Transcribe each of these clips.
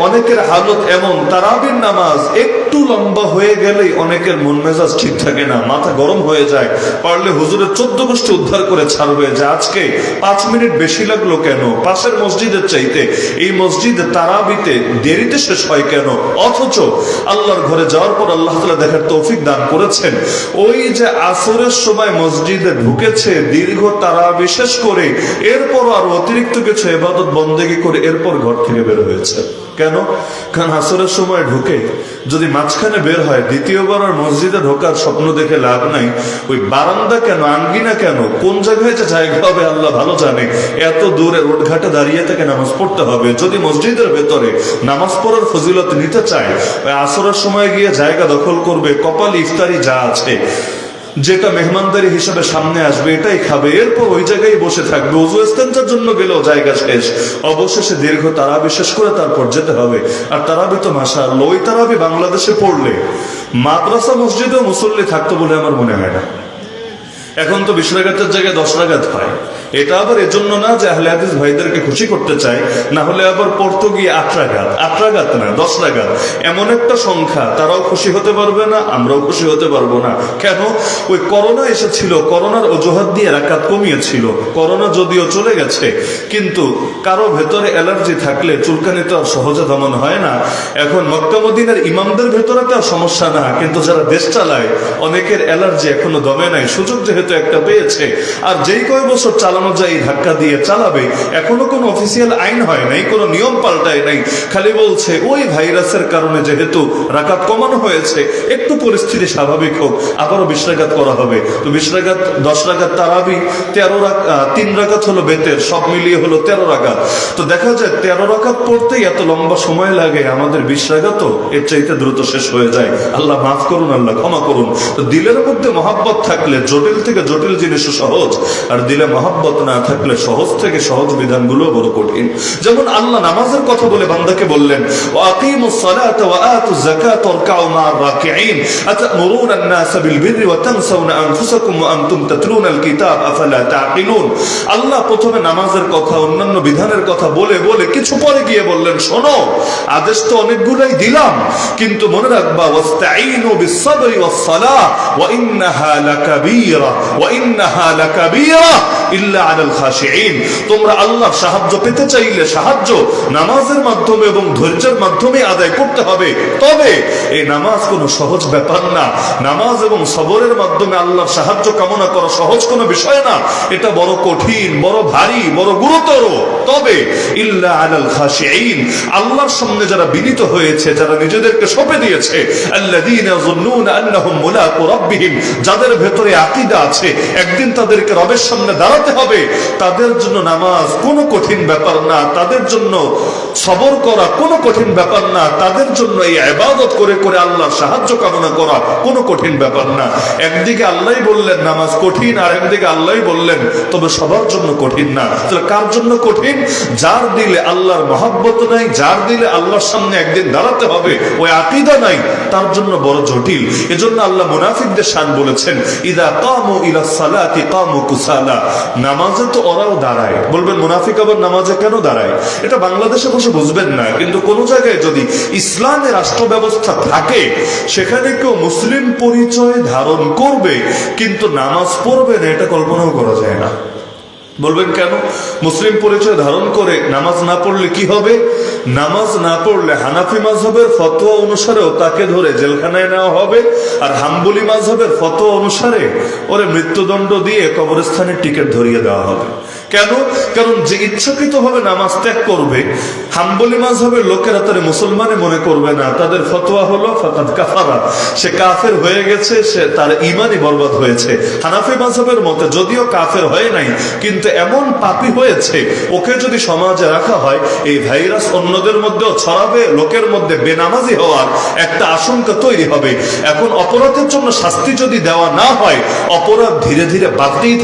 অনেকের হালত এমন, তারাবির নামাজ একটু লম্বা হয়ে গেলেই অনেকের মন মেজাজ ঠিক থাকে না, মাথা গরম হয়ে যায়। পারলে হুজুরের 14 গোষ্ঠী উদ্ধার করে ছাড়বে যে আজকে 5 মিনিট বেশি লাগলো কেন, পাশের মসজিদের চাইতে এই মসজিদে তারাবিতে দেরিতে শেষ হয় কেন। অথচ আল্লাহর ঘরে যাওয়ার পর আল্লাহ তাআলা দেখার তৌফিক দান করেছেন, ওই যে আসরের সময় মসজিদে ঢুকেছে, দীর্ঘ তারাবি শেষ করে এরপর আর অতিরিক্ত কিছু ইবাদত বন্দেগী করে এরপর ঘর থেকে বের হয়েছে। কেন? কারণ আসরের সময় ঢুকে যদি মাঝখানে বের হয়, দ্বিতীয়বার আর মসজিদে ঢোকার স্বপ্ন দেখে লাভ নাই। ওই বারান্দা কেন, আঙ্গিনা কেন, কোন জায়গায় যে জায়গা হবে আল্লাহ ভালো জানে। এত দূরে রোডঘাটে দাঁড়িয়ে থেকে নামাজ পড়তে হবে। যদি মসজিদের ভেতরে নামাজ পড়ার ফজিলত নিতে চায়, ওই আসরের সময় গিয়ে জায়গা দখল করবে, কপাল ইফতারি যা আছে যেটা মেহমানদারি হিসাবে সামনে আসবে এটাই খাবে, এরপর ওই জায়গায় বসে থাকবে। ওযু ইস্তেনজার জন্য গেলেও জায়গা শেষ, অবশেষে দীর্ঘ তারাবি শেষ করে তারপর যেতে হবে। আর তারাবি তো মাশাআল্লাহ, ওই তারাবি বাংলাদেশে পড়লে মাদ্রাসা মসজিদেও মুসল্লি থাকতো বলে আমার মনে হয় না। এখন তো 20 রাকাতের জায়গায় 10 রাকাত হয়। এটা আবার এজন্য না যে আহলে হাদিস ভাইদেরকে খুশি করতে চাই, না হলে আবার পড়তো গিয়ে 8 রাকাত না 10 রাকাত, এমন একটা সংখ্যা, তারাও খুশি হতে পারবে না, আমরাও খুশি হতে পারবো না। কেন? ওই করোনা এসেছিল, করোনার অজুহাত দিয়ে রাকাত কমিয়েছিল। করোনা যদিও চলে গেছে, কিন্তু কারো ভেতরে অ্যালার্জি থাকলে চুলকানি তো আর সহজে দমন হয় না। এখন মক্কা মদিনার ইমামদের ভেতরে তো আর সমস্যা না, কিন্তু যারা দেশ চালায় অনেকের অ্যালার্জি এখনো দমে নাই। সুযোগ যেহেতু একটা পেয়েছে, আর যেই কয় বছর চালানো যায় ধাক্কা দিয়ে চালাবে। এখনো কোনো অফিসিয়াল আইন হয় নাই, কোনো নিয়ম পাল্টায় নাই, খালি বলছে ওই ভাইরাসের কারণে যেহেতু রাকাত কমানো হয়েছে, একটু পরিস্থিতি স্বাভাবিক হোক, আবারও 20 রাকাত করা হবে। তো 20 রাকাত, 10 রাকাত তারাবি, 3 রাকাত হলো বেতের, সব মিলিয়ে হলো 13 রাকাত। তো দেখা যায় 13 রাকাত পড়তেই এত লম্বা সময় লাগে, আমাদের 20 রাকাতও এর চাইতে দ্রুত শেষ হয়ে যায়। আল্লাহ মাফ করুন, আল্লাহ ক্ষমা করুন। তো দিলের মধ্যে মহাব্বত থাকলে জটিল থেকে জটিল জিনিসও সহজ, আর দিলে মহাব্বত না থাকলে সহজ থেকে সহজ বিধানগুলো বড় কঠিন। যেমন আল্লাহ নামাজের কথা বলে বান্দাকে বললেন, ওয়াকিমুস সালাতা ওয়া আতুজ যাকাতা ওয়ারকাউ মা'আর রাকিঈন আতা'মুরুনা আন-নাসা বিল বিররি ওয়া তানসাউনা আনফুসাকুম ওয়া আনতুম তাতলুনাল কিতাব আফালা তা'কিলুন। আল্লাহ প্রথমে নামাজের কথা, অন্যান্য বিধানের কথা বলে বলে কিছু পরে গিয়ে বললেন, শোনো, আদেশ তো অনেকগুলাই দিলাম, কিন্তু মনে রাখবা ওয়াস্তাঈনু বিস-সাবরি ওয়াস-সালাহ ওয়া ইন্নাহা লাকাবীরা ওয়া ইন্নাহা লাকাবীরা ইল্লা আলাল খাশিঈন। তোমরা আল্লাহর সাহায্য পেতে চাইলে সাহায্য নামাজের মাধ্যমে এবং ধৈর্যের মাধ্যমে আদায় করতে হবে। তবে এই নামাজ কোনো সহজ ব্যাপার না। নামাজ এবং সবরের মাধ্যমে আল্লাহর সাহায্য কামনা করা সহজ কোনো বিষয় না, এটা বড় কঠিন, বড় ভারী, বড় গুরুতর। তবে ইল্লা আলাল খাশিঈন, আল্লাহর সামনে যারা বিনীত হয়েছে, যারা নিজেদেরকে সঁপে দিয়েছে, আল্লাযীনা ইয়াযুন্নুনা আন্নাহুম মুলাকু রাব্বিহিম, যাদের ভেতরে আকীদা আছে একদিন তাদেরকে রবের সামনে দাঁড়াতে হবে, তাদের জন্য নামাজ কোনো কঠিন ব্যাপার না, তাদের জন্য সবর করা কোনো কঠিন ব্যাপার না, তাদের জন্য এই ইবাদত করে করে আল্লাহর সাহায্য কামনা করা কোনো কঠিন ব্যাপার না। একদিকে আল্লাহই বললেন নামাজ কঠিন, আর একদিকে আল্লাহই বললেন তবে সবার জন্য কঠিন না। তাহলে কার জন্য কঠিন? যার দিলে আল্লাহর মহব্বত নাই, যার দিলে আল্লাহর সামনে একদিন দাঁড়াতে হবে ওই আকীদা নাই, তার জন্য বড় জটিল। এজন্য আল্লাহ মুনাফিকদের শান বলেছেন, ইযা কামু ইলাস সালাতি কামু কুসালা। নামাজে তো ওরাও দাঁড়ায়, বলবেন মুনাফিক আবার নামাজে কেন দাঁড়ায়? এটা বাংলাদেশে বসে বুঝবেন না, কিন্তু কোন জায়গায় যদি ইসলামের রাষ্ট্র ব্যবস্থা থাকে, সেখানে কেউ মুসলিম পরিচয় ধারণ করবে কিন্তু নামাজ পড়বে না, এটা কল্পনাও করা যায় না। বলবেন কেন? মুসলিম পরিচয় ধারণ করে নামাজ না পড়লে কি হবে? নামাজ না পড়লে হানাফি মাযহাবের ফতোয়া অনুসারেও তাকে ধরে জেলখানায় নেওয়া হবে, আর হাম্বলি মাযহাবের ফতোয়া অনুসারে ওরে মৃত্যুদণ্ড দিয়ে কবরস্থানের টিকিট ধরিয়ে দেওয়া হবে। কেন? কারণ যে ইচ্ছাকৃতভাবে নামাজ ত্যাগ করবে, হাম্বলি মাযহাবের লোকেরা তারে মুসলমানে মনে করবে না, তাদের ফতোয়া হলো ফাকাদ কাফারা, সে কাফের হয়ে গেছে, সে তার ঈমানই বরবাদ হয়েছে। হানাফি মাযহাবের মতে যদিও কাফের হয় নাই, কিন্তু এমন পাপী হয়েছে, ওকে যদি সমাজে রাখা হয় এই ভাইরাস অন্যদের মধ্যেও ছড়াবে, লোকের মধ্যে বেনামাজি হওয়ার একটা আশঙ্কা তৈরি হবে। এখন অপরাধের জন্য শাস্তি যদি দেওয়া না হয়, অপরাধ ধীরে ধীরে বাড়তেই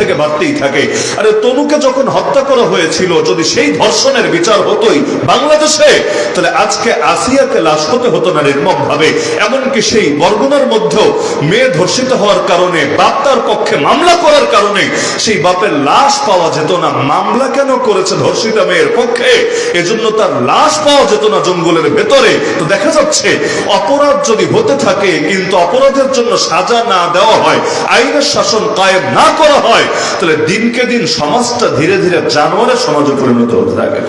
থাকে। আরে তনুকে যখন হত্যা করা হয়েছিল, যদি সেই ধর্ষণের বিচার হতোই বাংলাদেশে, তাহলে আজকে আসিয়াকে লাশ হতে হতো না নির্মম ভাবে। এমনকি সেই বরগুনার মধ্যেও মেয়ে ধর্ষিত হওয়ার কারণে বাপ তার পক্ষে মামলা করার কারণে সেই বাপের লাশ পাওয়া যেত না। মামলা কেন করেছে ধর্ষিতা মেয়ের পক্ষে? এজন্য তার লাশ পাওয়া যেত না জঙ্গলের ভেতরে। তো দেখা যাচ্ছে অপরাধ যদি হতে থাকে কিন্তু অপরাধের জন্য সাজা না দেওয়া হয়, আইনের শাসন কায়েম না করা হয়, তাহলে দিনকে দিন সমাজটা ধীরে ধীরে জানোয়ারের সমাজে পরিণত হতে থাকে।